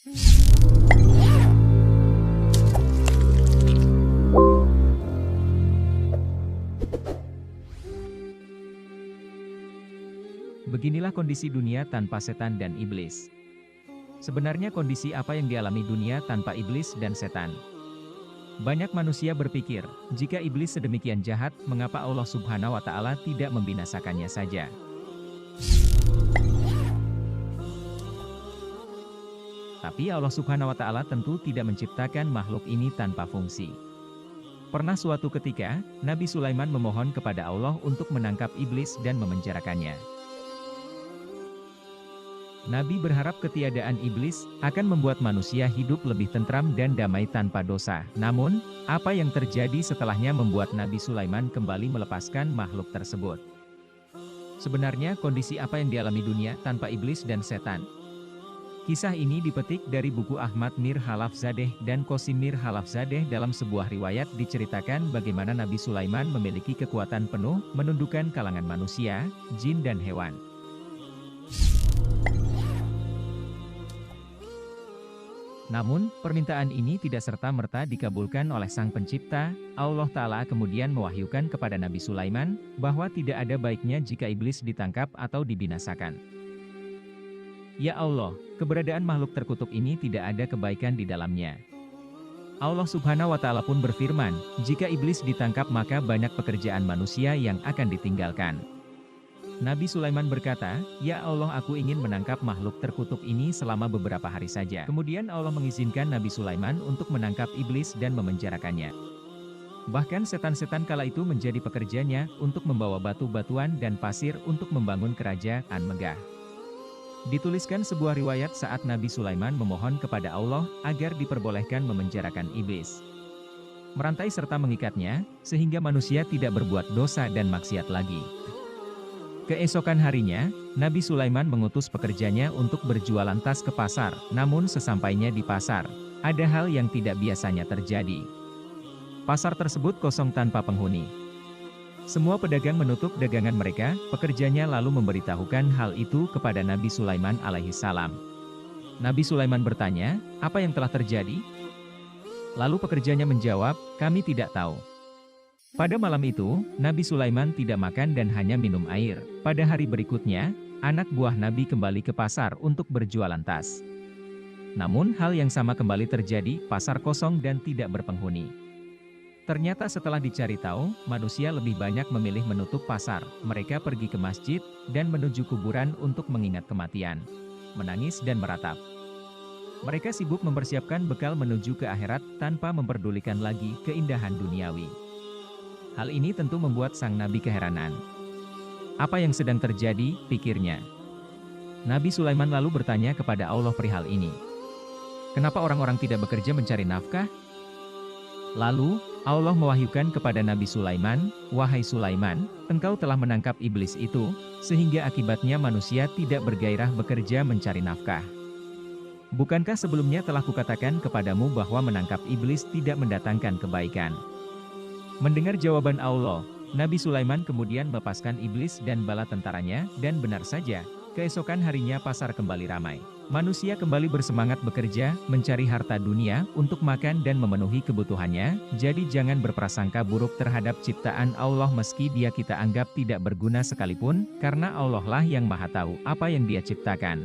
Beginilah kondisi dunia tanpa setan dan iblis. Sebenarnya kondisi apa yang dialami dunia tanpa iblis dan setan? Banyak manusia berpikir, jika iblis sedemikian jahat, mengapa Allah Subhanahu wa Ta'ala tidak membinasakannya saja? Tapi Allah Subhanahu wa Ta'ala tentu tidak menciptakan makhluk ini tanpa fungsi. Pernah suatu ketika, Nabi Sulaiman memohon kepada Allah untuk menangkap iblis dan memenjarakannya. Nabi berharap ketiadaan iblis akan membuat manusia hidup lebih tentram dan damai tanpa dosa. Namun, apa yang terjadi setelahnya membuat Nabi Sulaiman kembali melepaskan makhluk tersebut. Sebenarnya kondisi apa yang dialami dunia tanpa iblis dan setan? Kisah ini dipetik dari buku Ahmad Mir Khalafzadeh dan Qasim Mir Khalafzadeh. Dalam sebuah riwayat diceritakan bagaimana Nabi Sulaiman memiliki kekuatan penuh menundukkan kalangan manusia, jin dan hewan. Namun, permintaan ini tidak serta-merta dikabulkan oleh Sang Pencipta. Allah Ta'ala kemudian mewahyukan kepada Nabi Sulaiman, bahwa tidak ada baiknya jika iblis ditangkap atau dibinasakan. Ya Allah, keberadaan makhluk terkutuk ini tidak ada kebaikan di dalamnya. Allah Subhanahu wa Ta'ala pun berfirman, jika iblis ditangkap maka banyak pekerjaan manusia yang akan ditinggalkan. Nabi Sulaiman berkata, "Ya Allah, aku ingin menangkap makhluk terkutuk ini selama beberapa hari saja." Kemudian Allah mengizinkan Nabi Sulaiman untuk menangkap iblis dan memenjarakannya. Bahkan setan-setan kala itu menjadi pekerjanya untuk membawa batu-batuan dan pasir untuk membangun kerajaan megah. Dituliskan sebuah riwayat saat Nabi Sulaiman memohon kepada Allah agar diperbolehkan memenjarakan iblis, merantai serta mengikatnya, sehingga manusia tidak berbuat dosa dan maksiat lagi. Keesokan harinya, Nabi Sulaiman mengutus pekerjanya untuk berjualan tas ke pasar. Namun sesampainya di pasar, ada hal yang tidak biasanya terjadi. Pasar tersebut kosong tanpa penghuni. Semua pedagang menutup dagangan mereka. Pekerjanya lalu memberitahukan hal itu kepada Nabi Sulaiman alaihissalam. Nabi Sulaiman bertanya, "Apa yang telah terjadi?" Lalu pekerjanya menjawab, "Kami tidak tahu." Pada malam itu, Nabi Sulaiman tidak makan dan hanya minum air. Pada hari berikutnya, anak buah Nabi kembali ke pasar untuk berjualan tas. Namun hal yang sama kembali terjadi, pasar kosong dan tidak berpenghuni. Ternyata setelah dicari tahu, manusia lebih banyak memilih menutup pasar. Mereka pergi ke masjid dan menuju kuburan untuk mengingat kematian, menangis dan meratap. Mereka sibuk mempersiapkan bekal menuju ke akhirat tanpa memperdulikan lagi keindahan duniawi. Hal ini tentu membuat sang Nabi keheranan. Apa yang sedang terjadi, pikirnya. Nabi Sulaiman lalu bertanya kepada Allah perihal ini. Kenapa orang-orang tidak bekerja mencari nafkah? Lalu, Allah mewahyukan kepada Nabi Sulaiman, "Wahai Sulaiman, engkau telah menangkap iblis itu, sehingga akibatnya manusia tidak bergairah bekerja mencari nafkah. Bukankah sebelumnya telah kukatakan kepadamu bahwa menangkap iblis tidak mendatangkan kebaikan?" Mendengar jawaban Allah, Nabi Sulaiman kemudian melepaskan iblis dan bala tentaranya, dan benar saja, keesokan harinya pasar kembali ramai. Manusia kembali bersemangat bekerja, mencari harta dunia, untuk makan dan memenuhi kebutuhannya. Jadi jangan berprasangka buruk terhadap ciptaan Allah meski dia kita anggap tidak berguna sekalipun, karena Allah lah yang maha tahu apa yang dia ciptakan.